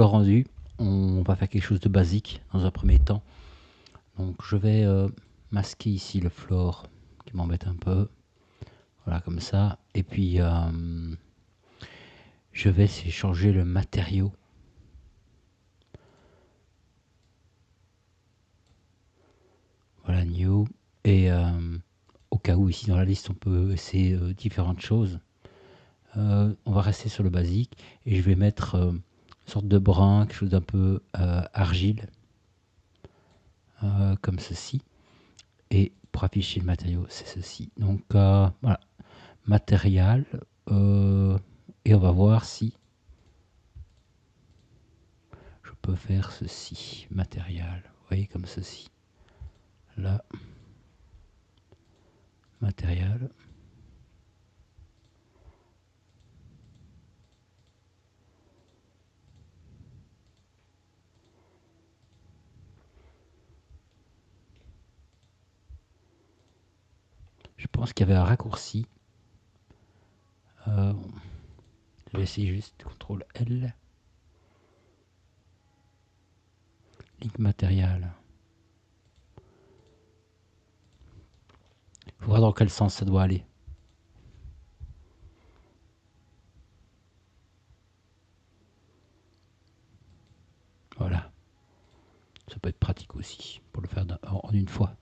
le rendu, on va faire quelque chose de basique dans un premier temps. Donc je vais masquer ici le floor qui m'embête un peu. Voilà, comme ça. Et puis je vais changer le matériau. Voilà, new. Et au cas où ici dans la liste on peut essayer différentes choses. On va rester sur le basique et je vais mettre une sorte de brun, quelque chose d'un peu argile, comme ceci. Et pour afficher le matériau, c'est ceci. Donc voilà, matériel. Et on va voir si je peux faire ceci. Matériel, vous voyez, comme ceci. Là, matériel. Je pense qu'il y avait un raccourci. Je vais essayer juste CTRL L. Link matériel. Il faut voir dans quel sens ça doit aller. Voilà. Ça peut être pratique aussi pour le faire en une fois.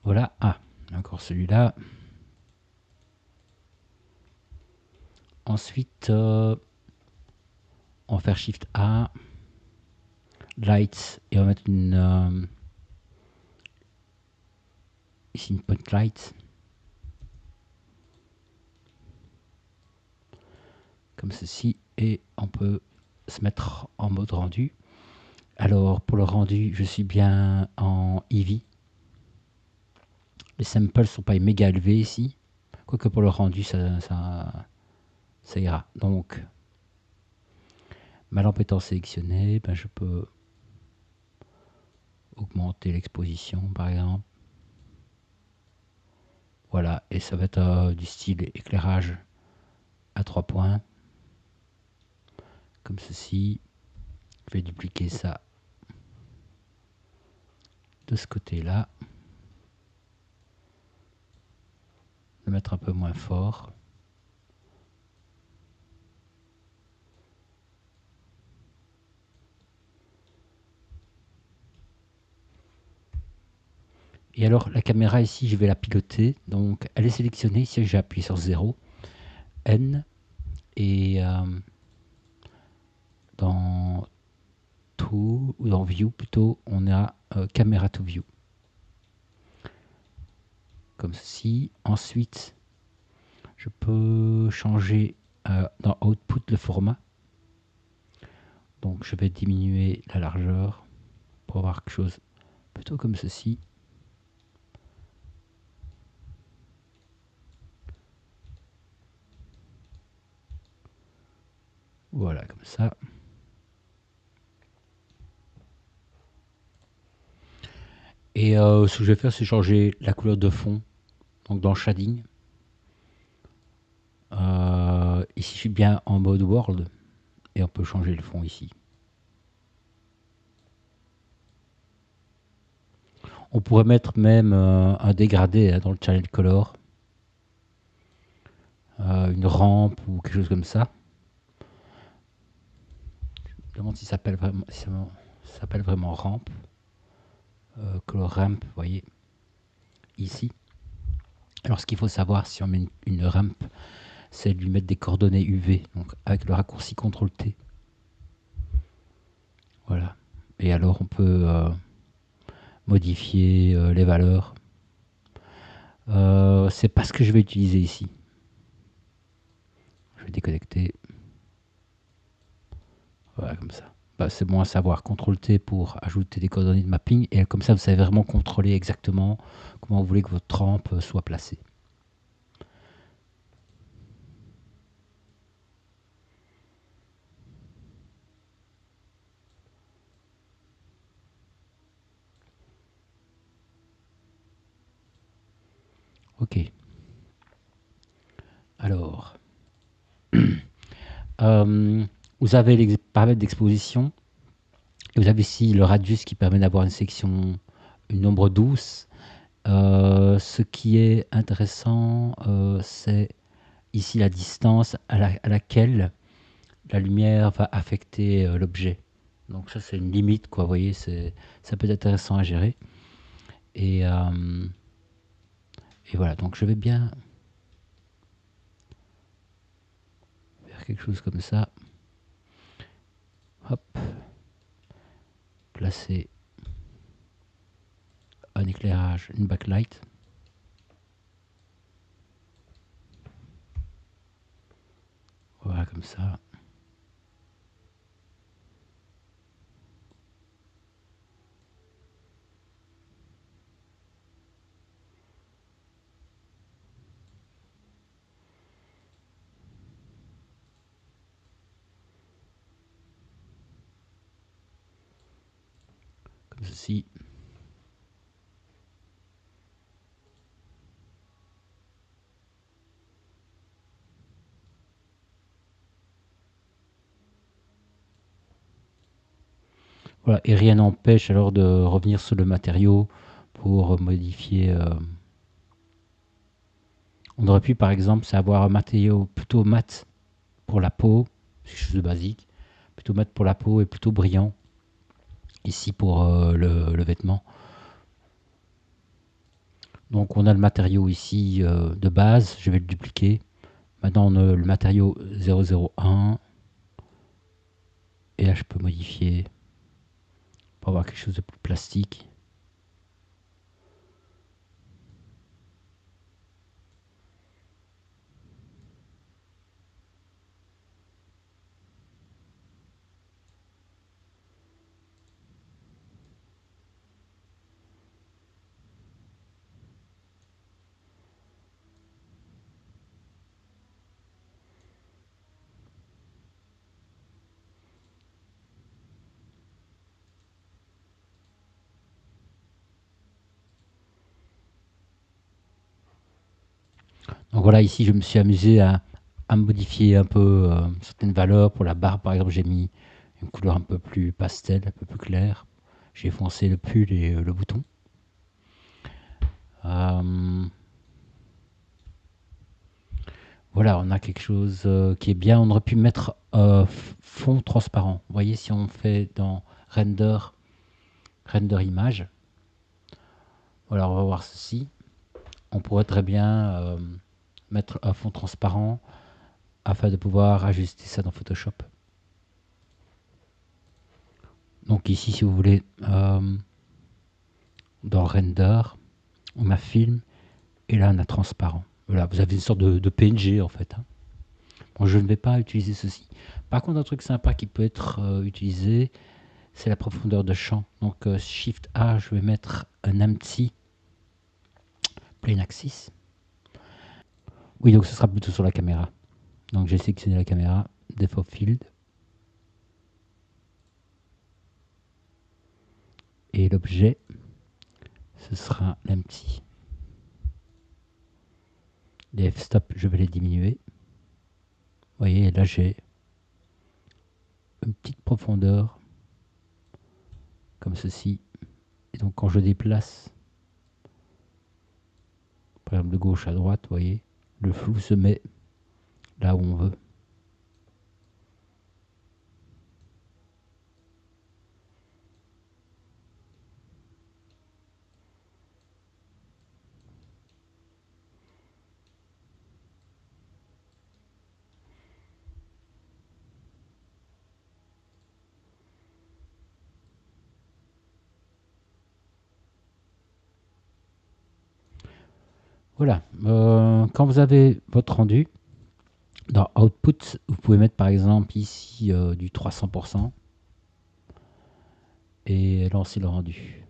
Voilà. Ah, encore celui-là. Ensuite, on va faire Shift A, Lights, et on va mettre ici une point light. Comme ceci, et on peut se mettre en mode rendu. Alors pour le rendu, je suis bien en Eevee. Les samples sont pas méga élevés ici, quoique pour le rendu ça ira. Donc ma lampe étant sélectionnée, ben, je peux augmenter l'exposition par exemple. Voilà, et ça va être du style éclairage à 3 points, comme ceci. Je vais dupliquer ça de ce côté-là, le mettre un peu moins fort. Et alors la caméra ici, je vais la piloter. Donc elle est sélectionnée. Ici, j'ai appuyé sur 0, N, et dans To, ou dans View plutôt, on a Camera to View. Comme ceci. Ensuite, je peux changer dans Output le format. Donc je vais diminuer la largeur pour avoir quelque chose plutôt comme ceci. Voilà, comme ça. Et ce que je vais faire, c'est changer la couleur de fond. Donc dans Shading. Ici, je suis bien en mode World. Et on peut changer le fond ici. On pourrait mettre même un dégradé dans le Channel Color. Une rampe ou quelque chose comme ça. Je me demande si ça s'appelle vraiment, ça s'appelle vraiment rampe. Color ramp, vous voyez, ici. Alors ce qu'il faut savoir si on met une ramp, c'est de lui mettre des coordonnées UV, donc avec le raccourci CTRL T. Voilà. Et alors on peut modifier les valeurs. C'est pas ce que je vais utiliser ici. Je vais déconnecter. Voilà, comme ça. Bah, c'est bon à savoir. CTRL T pour ajouter des coordonnées de mapping. Et comme ça, vous savez vraiment contrôler exactement comment vous voulez que votre rampe soit placée. Ok. Alors, euh, vous avez les paramètres d'exposition. Et vous avez ici le radius qui permet d'avoir une section, une ombre douce. Ce qui est intéressant, c'est ici la distance à laquelle la lumière va affecter l'objet. Donc ça, c'est une limite, quoi. Vous voyez, ça peut être intéressant à gérer. Et, euh, et voilà, donc je vais bien faire quelque chose comme ça. Hop, placer un éclairage, une backlight. Voilà, comme ça. Comme ceci. Voilà, et rien n'empêche alors de revenir sur le matériau pour modifier. On aurait pu par exemple avoir un matériau plutôt mat pour la peau, c'est quelque chose de basique, plutôt mat pour la peau et plutôt brillant ici pour le vêtement. Donc on a le matériau ici de base, je vais le dupliquer. Maintenant on a le matériau 001 et là je peux modifier pour avoir quelque chose de plus plastique. Donc voilà, ici je me suis amusé à modifier un peu certaines valeurs. Pour la barre par exemple, j'ai mis une couleur un peu plus pastel, un peu plus claire. J'ai foncé le pull et le bouton. Voilà, on a quelque chose qui est bien. On aurait pu mettre fond transparent. Vous voyez, si on fait dans render, render image, voilà, on va voir ceci. On pourrait très bien mettre un fond transparent afin de pouvoir ajuster ça dans Photoshop. Donc ici, si vous voulez, dans render, on a film et là on a transparent. Voilà, vous avez une sorte de PNG en fait. Hein. Bon, je ne vais pas utiliser ceci. Par contre, un truc sympa qui peut être utilisé, c'est la profondeur de champ. Donc Shift A, je vais mettre un empty plane axis. Oui, donc ce sera plutôt sur la caméra. Donc j'ai sélectionné la caméra, default field. Et l'objet, ce sera l'empty. Les f-stop, je vais les diminuer. Vous voyez, là j'ai une petite profondeur comme ceci. Et donc quand je déplace, par exemple de gauche à droite, vous voyez, le flou se met là où on veut. Voilà. Quand vous avez votre rendu, dans Output, vous pouvez mettre par exemple ici du 300% et lancer le rendu.